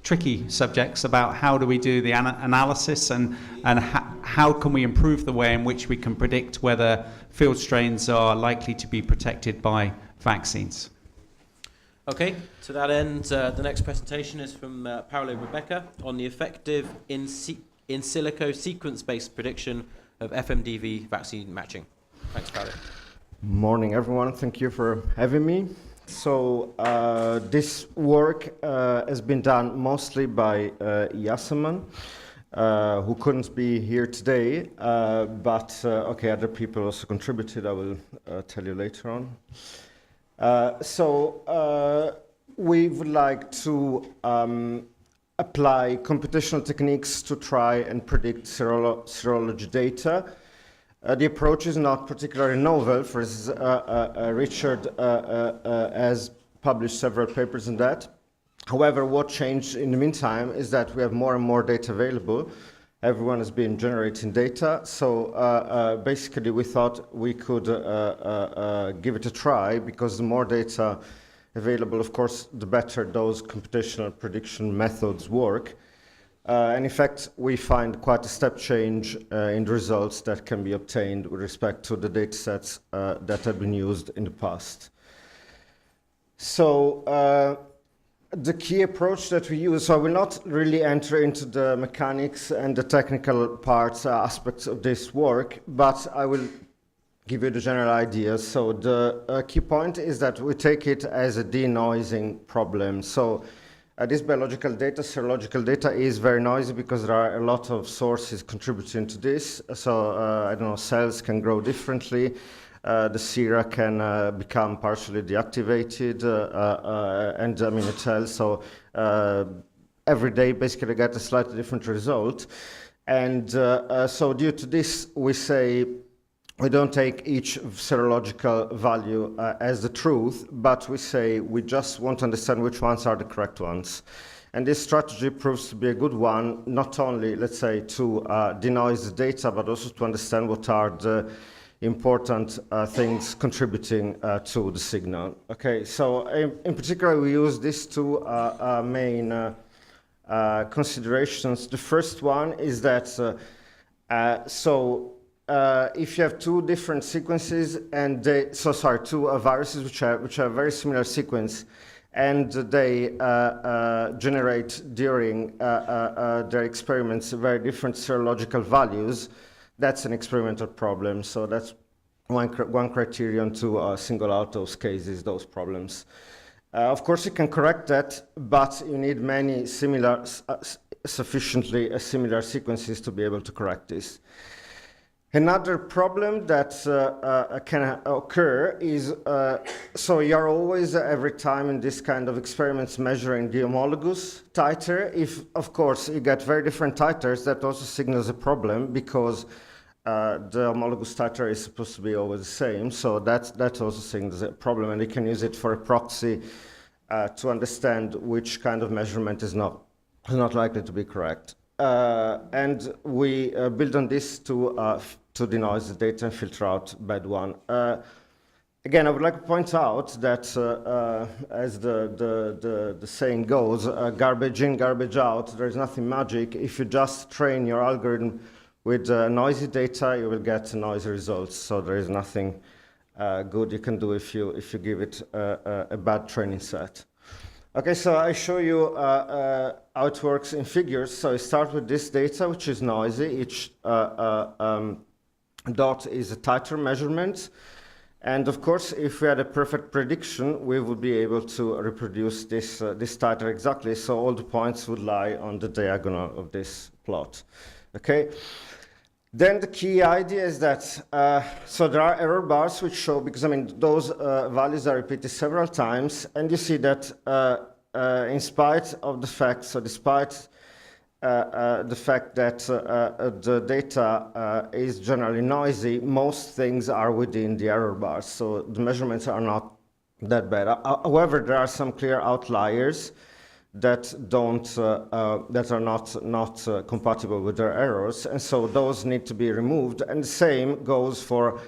tricky subjects about how do we do the analysis and how can we improve the way in which we can predict whether field strains are likely to be protected by vaccines. Okay, to that end, the next presentation is from Paolo Ribeca on the effective in silico sequence-based prediction of FMDV vaccine matching. Thanks, Paolo. Morning, everyone. Thank you for having me. So this work has been done mostly by Yaseman, who couldn't be here today, but okay, other people also contributed. I will tell you later on. We would like to apply computational techniques to try and predict serology data. The approach is not particularly novel. For instance, Richard has published several papers on that. However, what changed in the meantime is that we have more and more data available. Everyone has been generating data. So basically, we thought we could give it a try, because the more data available, of course, the better those computational prediction methods work. And in fact, we find quite a step change in the results that can be obtained with respect to the data sets that have been used in the past. So the key approach that we use, so I will not really enter into the mechanics and the technical parts, aspects of this work, but I will give you the general idea. So the key point is that we take it as a denoising problem. So this biological data, serological data, is very noisy because there are a lot of sources contributing to this. So, I don't know, cells can grow differently. The sera can become partially deactivated, and I mean, it tells. So, every day, basically, you get a slightly different result. And so, due to this, we say, we don't take each serological value as the truth, but we say we just want to understand which ones are the correct ones. And this strategy proves to be a good one, not only, let's say, to denoise the data, but also to understand what are the important things contributing to the signal. Okay, so in particular, we use these two main considerations. The first one is that, if you have two different sequences and two viruses which have very similar sequence, and they generate during their experiments very different serological values, that's an experimental problem. So that's one criterion to single out those cases, those problems. Of course, you can correct that, but you need many similar, sufficiently similar sequences to be able to correct this. Another problem that can occur is, so you're always, every time in this kind of experiments, measuring the homologous titer. If, of course, you get very different titers, that also signals a problem, because the homologous titer is supposed to be always the same. So that also signals a problem, and you can use it for a proxy to understand which kind of measurement is not likely to be correct. And we build on this to denoise the data and filter out bad one. Again, I would like to point out that, as the saying goes, garbage in, garbage out, there is nothing magic. If you just train your algorithm with noisy data, you will get noisy results. So there is nothing good you can do if you give it a bad training set. Okay, so I show you how it works in figures. So I start with this data, which is noisy. Each dot is a titer measurement. And of course, if we had a perfect prediction, we would be able to reproduce this titer exactly. So all the points would lie on the diagonal of this plot. Okay. Then the key idea is that, so there are error bars which show, because I mean, those values are repeated several times, and you see that in spite of the fact, so despite the fact that the data is generally noisy, most things are within the error bars, so the measurements are not that bad. However, there are some clear outliers that are not compatible with their errors, and so those need to be removed. And the same goes for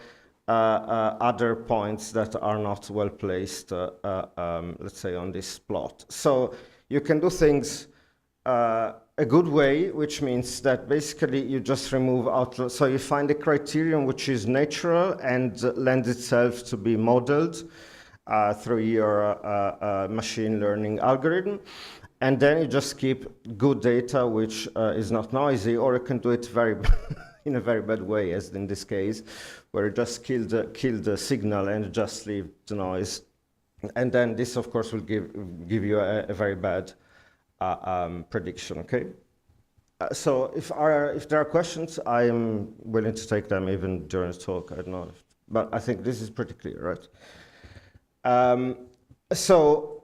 other points that are not well placed, let's say, on this plot. So you can do things a good way, which means that basically you just remove outliers. So you find a criterion which is natural and lends itself to be modeled through your machine learning algorithm. And then you just keep good data, which is not noisy, or you can do it very in a very bad way, as in this case, where you just kill the signal and just leave the noise. And then this, of course, will give you a very bad prediction, okay? So if there are questions, I am willing to take them even during the talk. I don't know, but I think this is pretty clear, right? So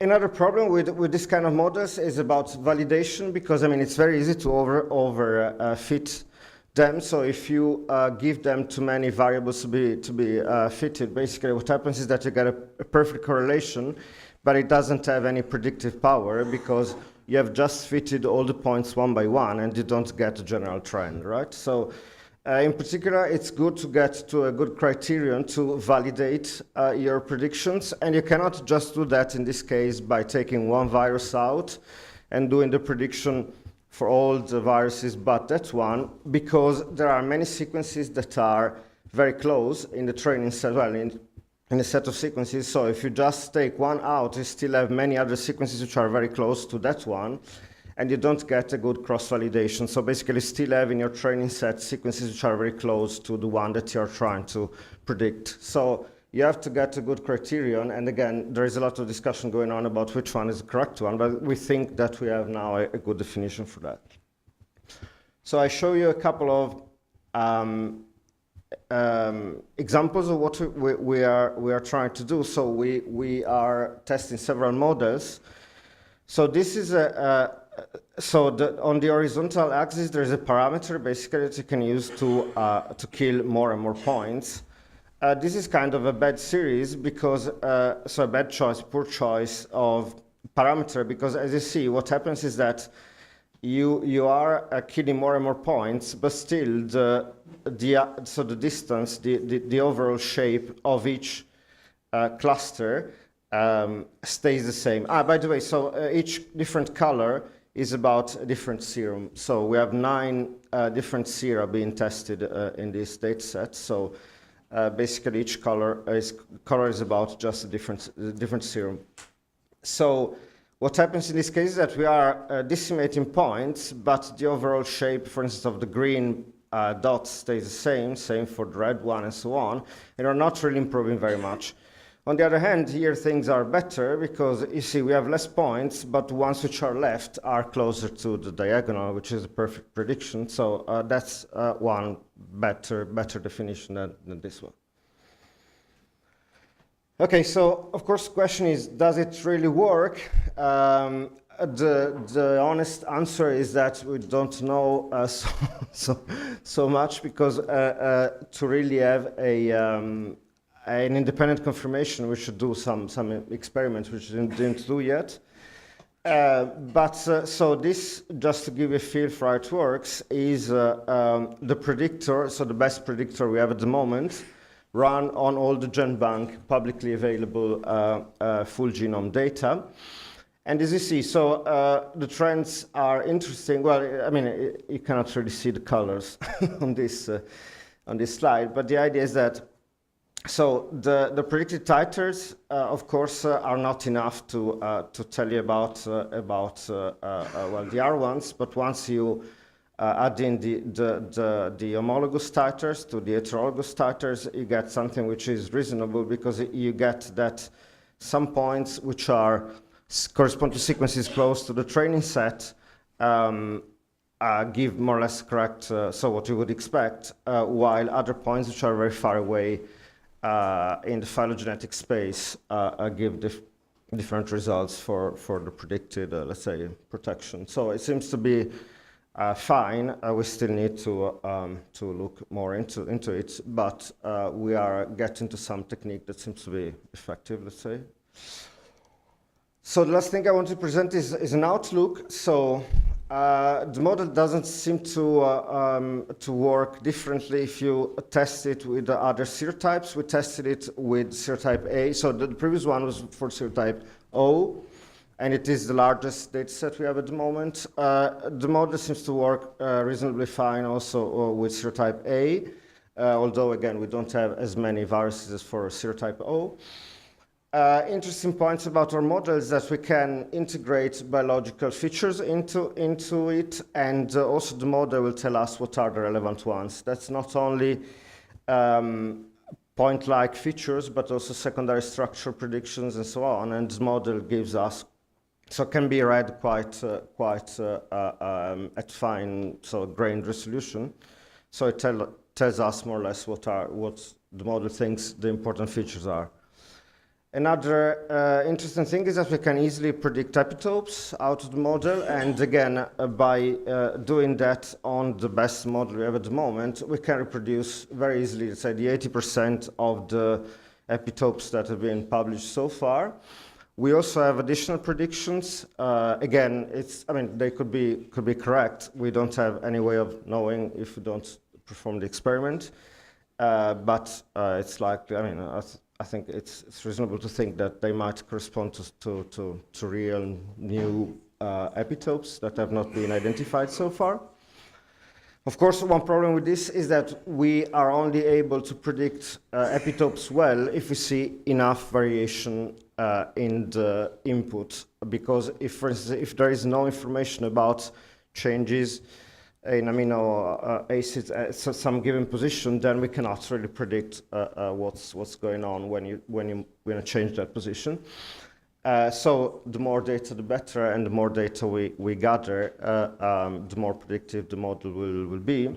another problem with this kind of models is about validation, because I mean it's very easy to over fit them. So if you give them too many variables to be fitted, basically what happens is that you get a perfect correlation, but it doesn't have any predictive power because you have just fitted all the points one by one and you don't get a general trend, right? So in particular, it's good to get to a good criterion to validate your predictions, and you cannot just do that in this case by taking one virus out and doing the prediction for all the viruses but that one, because there are many sequences that are very close in the training set, well, in a set of sequences. So if you just take one out, you still have many other sequences which are very close to that one, and you don't get a good cross-validation. So basically, you still have in your training set sequences which are very close to the one that you're trying to predict. So you have to get a good criterion, and again, there is a lot of discussion going on about which one is the correct one, but we think that we have now a good definition for that. So I show you a couple of examples of what we are trying to do. So we are testing several models. So this is on the horizontal axis there is a parameter basically that you can use to kill more and more points. This is kind of a bad series because so a bad choice, poor choice of parameter, because as you see, what happens is that you are killing more and more points, but still the distance, the overall shape of each cluster stays the same. By the way, so each different color is about a different serum. So we have 9 different sera being tested in this data set. So basically each color is about just a different serum. So what happens in this case is that we are decimating points, but the overall shape, for instance, of the green dot stays the same for the red one and so on, and are not really improving very much. On the other hand, here things are better because you see we have less points, but the ones which are left are closer to the diagonal, which is a perfect prediction. So that's one better definition than this one. Okay, so of course the question is, does it really work? The honest answer is that we don't know so much, because to really have an independent confirmation, we should do some experiments which we didn't do yet. So this, just to give you a feel for how it works, is the predictor, so the best predictor we have at the moment, run on all the GenBank publicly available full genome data. And as you see, so the trends are interesting. Well, I mean, you cannot really see the colors on this slide, but the idea is that so the predicted titers, of course, are not enough to tell you about well, the R ones, but once you add in the homologous titers to the heterologous titers, you get something which is reasonable, because you get that some points which are correspond to sequences close to the training set give more or less correct, so what you would expect, while other points which are very far away in the phylogenetic space give different results for the predicted, let's say, protection. So it seems to be fine. We still need to look more into it, but we are getting to some technique that seems to be effective, let's say. So the last thing I want to present is an outlook. So the model doesn't seem to work differently if you test it with the other serotypes. We tested it with serotype A. So the previous one was for serotype O, and it is the largest data set we have at the moment. The model seems to work reasonably fine also with serotype A, although again we don't have as many viruses as for serotype O. Interesting points about our model is that we can integrate biological features into it, and also the model will tell us what are the relevant ones. That's not only point-like features, but also secondary structure predictions and so on, and the model gives us, so it can be read quite at fine, so grained resolution. So it tells us more or less what the model thinks the important features are. Another interesting thing is that we can easily predict epitopes out of the model, and again, by doing that on the best model we have at the moment, we can reproduce very easily, let's say, the 80% of the epitopes that have been published so far. We also have additional predictions. Again, they could be correct. We don't have any way of knowing if we don't perform the experiment, but it's likely. I think it's reasonable to think that they might correspond to real new epitopes that have not been identified so far. Of course, one problem with this is that we are only able to predict epitopes well if we see enough variation in the input. Because if, for instance, if there is no information about changes in amino acids at some given position, then we cannot really predict what's going on when you change that position. So the more data, the better, and the more data we gather, the more predictive the model will be.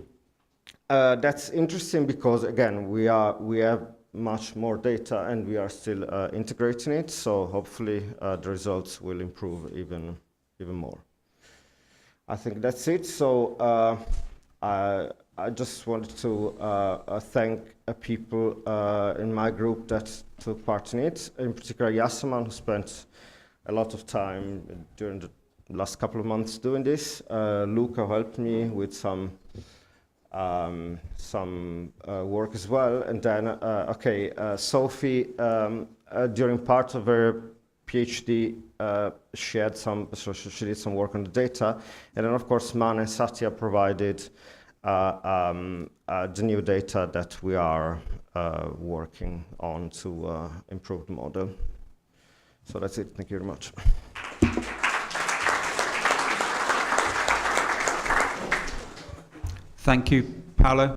That's interesting because, again, we have much more data and we are still integrating it. So hopefully the results will improve even more. I think that's it. So I just wanted to thank people in my group that took part in it, in particular Yasaman, who spent a lot of time during the last couple of months doing this. Luca helped me with some work as well. And then, Sophie, during part of her PhD, she did some work on the data, and then of course Man and Satya provided the new data that we are working on to improve the model. So that's it. Thank you very much. Thank you, Paolo.